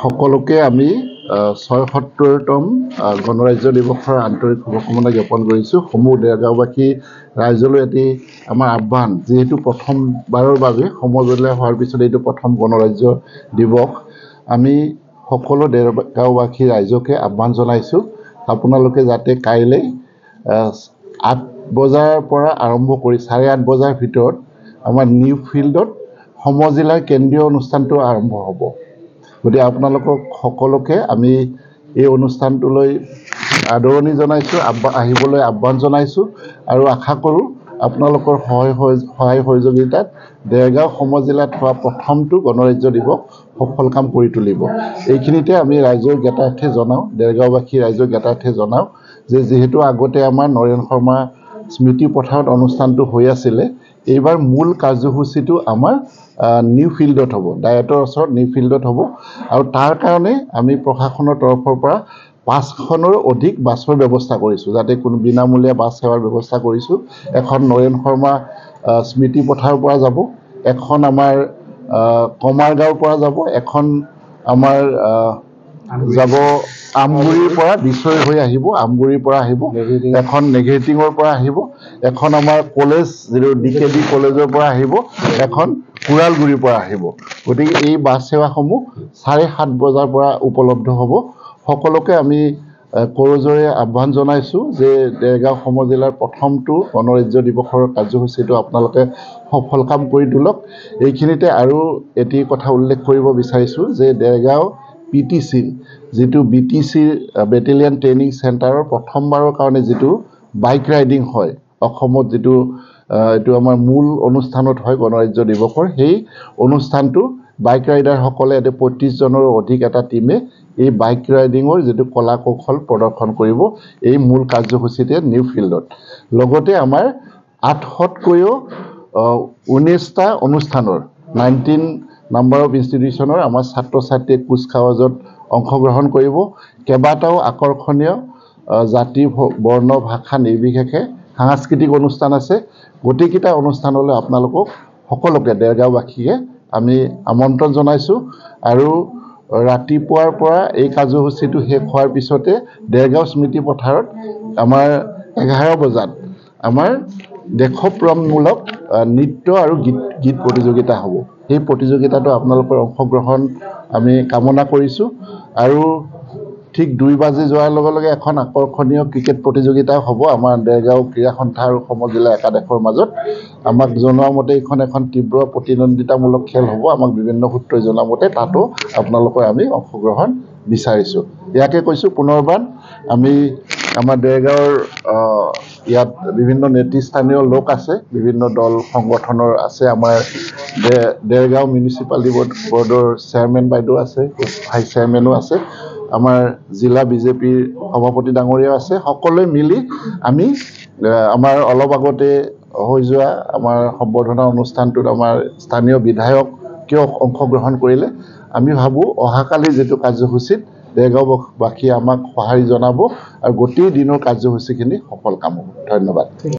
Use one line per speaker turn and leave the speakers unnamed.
সকলোকে আমি ৭৬তম গণৰাজ্য দিৱসৰ আন্তৰিক শুভকামনা জ্ঞাপন কৰিছোঁ। সমূহ দেৰগাঁওবাসী ৰাইজলৈ এটি আমাৰ আহ্বান, যিহেতু প্ৰথমবাৰৰ বাবে সমজলীয়া হোৱাৰ পিছত এইটো প্ৰথম গণৰাজ্য দিৱস। আমি সকলো দেৰগাঁওবাসী ৰাইজকে আহ্বান জনাইছোঁ, আপোনালোকে যাতে কাইলৈ ৮ বজাৰ পৰা আৰম্ভ কৰি ৮:৩০ বজাৰ ভিতৰত আমাৰ নিউ ফিল্ডত সমজিলাৰ কেন্দ্ৰীয় অনুষ্ঠানটো আৰম্ভ হ'ব। গতিকে আপোনালোকক সকলোকে আমি এই অনুষ্ঠানটোলৈ আদৰণি জনাইছোঁ, আহিবলৈ আহ্বান জনাইছোঁ আৰু আশা কৰোঁ আপোনালোকৰ সহায় সহযোগিতাত দেৰগাঁও সমজিলাত হোৱা প্ৰথমটো গণৰাজ্য দিৱস সফল কাম কৰি তুলিব। এইখিনিতে আমি ৰাইজৰ জ্ঞাতাৰ্থে জনাওঁ, দেৰগাঁওবাসী ৰাইজৰ জ্ঞাতাৰ্থে জনাওঁ যে যিহেতু আগতে আমাৰ নৰেন শৰ্মা স্মৃতি পথাৰত অনুষ্ঠানটো হৈ আছিলে, এইবাৰ মূল কাৰ্যসূচীটো আমাৰ নিউ ফিল্ডত হ'ব, ডায়েটৰ ওচৰত নিউ ফিল্ডত হ'ব। আৰু তাৰ কাৰণে আমি প্ৰশাসনৰ তৰফৰ পৰা ৫খনৰ অধিক বাছৰ ব্যৱস্থা কৰিছোঁ, যাতে কোনো বিনামূলীয়া বাছ সেৱাৰ ব্যৱস্থা কৰিছোঁ। এখন নৰেন শৰ্মা স্মৃতি পথাৰৰ পৰা যাব, এখন আমাৰ কমাৰগাঁৱৰ পৰা যাব, এখন আমাৰ যাব আমগুৰিৰ পৰা বিশ্বই হৈ আহিব, আমগুৰিৰ পৰা আহিব, এখন নেঘেৰিটিঙৰ পৰা আহিব, এখন আমাৰ কলেজ যিটো DKD কলেজৰ পৰা আহিব, এখন কুৰালগুৰিৰ পৰা আহিব। গতিকে এই বাছ সেৱাসমূহ ৭:৩০ বজাৰ পৰা উপলব্ধ হ'ব। সকলোকে আমি কৰজোৰে আহ্বান জনাইছোঁ যে দেৰগাঁও সমজিলাৰ প্ৰথমটো গণৰাজ্য দিৱসৰ কাৰ্যসূচীটো আপোনালোকে সফল কাম কৰি তোলক। এইখিনিতে আৰু এটি কথা উল্লেখ কৰিব বিচাৰিছোঁ যে দেৰগাঁও PTC যিটো BTC বেটেলিয়ান ট্ৰেইনিং চেণ্টাৰৰ প্ৰথমবাৰৰ কাৰণে যিটো বাইক ৰাইডিং হয় অসমত, যিটো এইটো আমাৰ মূল অনুষ্ঠানত হয় গণৰাজ্য দিৱসৰ, সেই অনুষ্ঠানটো বাইক ৰাইডাৰসকলে ৩৫জনৰো অধিক এটা টীমে এই বাইক ৰাইডিঙৰ যিটো কলা কৌশল প্ৰদৰ্শন কৰিব এই মূল কাৰ্যসূচীতে নিউ ফিল্ডত। লগতে আমাৰ ৮০০তকৈও ১৯টা অনুষ্ঠানৰ 19 নাম্বাৰ অফ ইনষ্টিটিউশ্যনৰ আমাৰ ছাত্ৰ ছাত্ৰীয়ে কুচকাৱাজত অংশগ্ৰহণ কৰিব। কেইবাটাও আকৰ্ষণীয় জাতি বৰ্ণ ভাষা নিৰ্বিশেষে সাংস্কৃতিক অনুষ্ঠান আছে। গোটেইকেইটা অনুষ্ঠানলৈ আপোনালোকক সকলোকে দেৰগাঁওবাসীয়ে আমি আমন্ত্ৰণ জনাইছোঁ। আৰু ৰাতিপুৱাৰ পৰা এই কাৰ্যসূচীটো শেষ হোৱাৰ পিছতে দেৰগাঁও স্মৃতি পথাৰত আমাৰ 11 বজাত আমাৰ দেশপ্ৰেমমূলক নৃত্য আৰু গীত প্ৰতিযোগিতা হ'ব। সেই প্ৰতিযোগিতাটো আপোনালোকৰ অংশগ্ৰহণ আমি কামনা কৰিছোঁ। আৰু ঠিক 2 বাজি যোৱাৰ লগে লগে এখন আকৰ্ষণীয় ক্ৰিকেট প্ৰতিযোগিতাও হ'ব আমাৰ দেৰগাঁও ক্ৰীড়া সন্থা আৰু সমজিলা একাদেশৰ মাজত। আমাক জনোৱা মতে এইখন এখন তীব্ৰ প্ৰতিদ্বন্দ্বিতামূলক খেল হ'ব। আমাক বিভিন্ন সূত্ৰই জনোৱা মতে তাতো আপোনালোকৰ আমি অংশগ্ৰহণ বিচাৰিছোঁ। ইয়াকে কৈছোঁ পুনৰবাৰ, আমি আমাৰ দেৰগাঁৱৰ ইয়াত বিভিন্ন নেতৃস্থানীয় লোক আছে, বিভিন্ন দল সংগঠনৰ আছে। আমাৰ দেৰগাঁও মিউনিচিপালিটি বৰ্ডৰ চেয়াৰমেন বাইদেউ আছে, ভাইচ চেয়াৰমেনো আছে, আমাৰ জিলা বিজেপিৰ সভাপতি ডাঙৰীয়াও আছে। সকলোৱে মিলি আমি আমাৰ অলপ আগতে হৈ যোৱা আমাৰ সম্বৰ্ধনা অনুষ্ঠানটোত আমাৰ স্থানীয় বিধায়কেও অংশগ্ৰহণ কৰিলে। আমি ভাবোঁ অহাকালি যিটো কাৰ্যসূচীত দেৰগাঁওবাসীয়ে আমাক সঁহাৰি জনাব আৰু গোটেই দিনৰ কাৰ্যসূচীখিনি সফল কাম হ'ব। ধন্যবাদ।